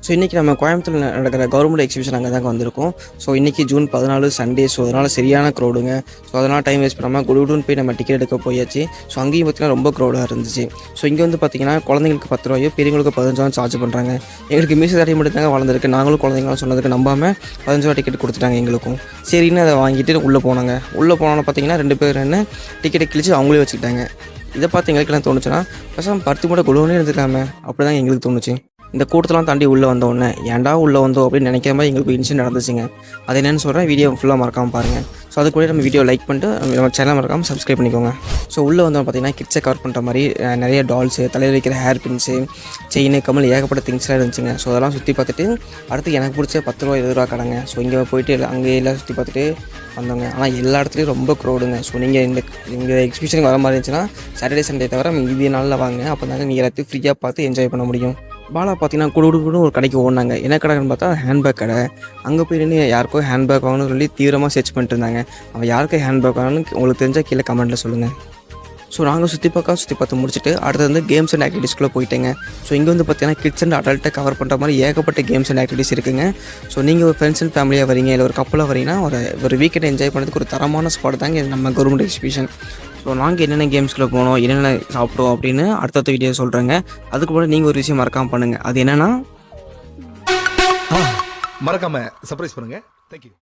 So இன்றைக்கி நம்ம கோயம்புத்தூரில் நடக்கிற கவர்மெண்ட் எக்ஸிபிஷன் அங்கே தாங்க வந்திருக்கோம். ஸோ இன்றைக்கி ஜூன் 14 சண்டே. ஸோ அதனால் சரியான க்ரௌடுங்க. ஸோ அதனால் டைம் வேஸ்ட் பண்ணாமல் குடுகுடுன்னு போய் நம்ம டிக்கெட் எடுக்க போயாச்சு. ஸோ அங்கேயும் பார்த்திங்கன்னா ரொம்ப க்ரௌடாக இருந்துச்சு. ஸோ இங்கே வந்து பார்த்திங்கன்னா குழந்தைங்களுக்கு 10 ரூபாயோ பெரியவங்களுக்கு 15 ரூபா சார்ஜ் பண்ணுறாங்க. எங்களுக்கு மீசை தாடி மட்டும் தாங்க வளர்ந்துருக்கு. நாங்களும் குழந்தைங்களாம் சொன்னதுக்கு நம்பாமல் 15 ரூபா டிக்கெட் கொடுத்துட்டாங்க எங்களுக்கும். சரின்னு அதை வாங்கிட்டு உள்ளே போனாங்க. உள்ளே போனோன்னு பார்த்திங்கன்னா 2 பேர் என்ன டிக்கெட்டை கிழிச்சு அவங்களே வச்சுக்கிட்டாங்க. இதை பார்த்து எங்களுக்கு என்ன தோணுச்சுன்னா, பேசாமல் பருத்தி மூட்டை குழுவனே இருந்துக்கலாமே அப்படி தான் எங்களுக்கு தோணுச்சு. இந்த கூட்டத்தெல்லாம் தாண்டி உள்ளே வந்தோடனே ஏன்டா உள்ளே வந்தோம் அப்படின்னு நினைக்கிற மாதிரி எங்களுக்கு இன்சிடென்ட் நடந்துச்சுங்க. அது என்னென்னு சொல்கிறேன், வீடியோ ஃபுல்லாக மறக்காமல் பாருங்கள். ஸோ அது கூட நம்ம வீடியோ லைக் பண்ணிட்டு நம்ம சேனல் மறக்காமல் சப்ஸ்கிரைப் பண்ணிக்கோங்க. ஸோ உள்ளே வந்தோம் பார்த்திங்கன்னா கிட்ஸை கவர் பண்ணுற மாதிரி நிறைய டால்ஸு, தலையில் வைக்கிற ஹேர் பின்ஸு, செயின், கமல் ஏகப்பட்ட திங்ஸ்லாம் இருந்துச்சுங்க. ஸோ அதெல்லாம் சுற்றி பார்த்துட்டு அடுத்து எனக்கு பிடிச்ச 10 ரூபா 20 ரூபா கடைங்க. ஸோ இங்கே போயிட்டு அங்கே எல்லாம் சுற்றி பார்த்துட்டு வந்தோங்க. ஆனால் எல்லா இடத்துலையும் ரொம்ப க்ரௌடுங்க. ஸோ நீங்கள் இந்த எக்ஸிபிஷனுக்கு வர மாதிரி இருந்துச்சுன்னா சாட்டர்டே சண்டே தவிர மீதி நாளில் வாங்க. அப்போ தாங்க நீங்கள் எல்லாத்தையும் ஃப்ரீயாக பார்த்து என்ஜாய் பண்ண முடியும். பாலா பார்த்தீங்கன்னா குடுகுடுன்னு ஒரு கடைக்கு ஓடினாங்க. என்ன கடைன்னு பார்த்தா ஹேண்ட்பேக் கடை. அங்கே போய் நின்று யாருக்கோ ஹேண்ட்பேக் வாங்கணும்னு சொல்லி தீவிரமாக சர்ச் பண்ணிட்டு இருந்தாங்க. அவன் யாருக்கு ஹேண்ட்பேக் வாங்கணும்னு உங்களுக்கு தெரிஞ்சால் கீழே கமெண்ட்டில் சொல்லுங்கள். ஸோ நாங்கள் சுற்றி பார்த்து முடிச்சுட்டு அடுத்து வந்து கேம்ஸ் அண்ட் ஆக்டிவிட்டீஸ்க்குள்ளே போயிட்டேங்க. ஸோ இங்கே வந்து பார்த்தீங்கன்னா கிட்ஸ் அண்ட் அடல்ட்டை கவர் பண்ணுற மாதிரி ஏகப்பட்ட கேம்ஸ் அண்ட் ஆக்டிவிட்டீஸ் இருக்குங்க. ஸோ நீங்கள் ஒரு ஃப்ரெண்ட்ஸ் அண்ட் ஃபேமிலியாக வரீங்க, இல்லை ஒரு கப்பலாக வரீங்கன்னா ஒரு வீக்கெண்ட் என்ஜாய் பண்ணுறதுக்கு ஒரு தரமான ஸ்பாட் தாங்க நம்ம கவர்மெண்ட் எக்ஸிபிஷன். ஸோ நாங்கள் என்னென்ன கேம்ஸ்க்குள்ளே போனோம், என்னென்ன சாப்பிட்டோம் அப்படின்னு அடுத்த வீடியோ சொல்கிறேங்க. அதுக்கு முன்னாடி நீங்கள் ஒரு விஷயம் மறக்காமல் பண்ணுங்கள். அது என்னென்னா மறக்காமல் சர்ப்ரைஸ் பண்ணுங்கள். தேங்க்யூ.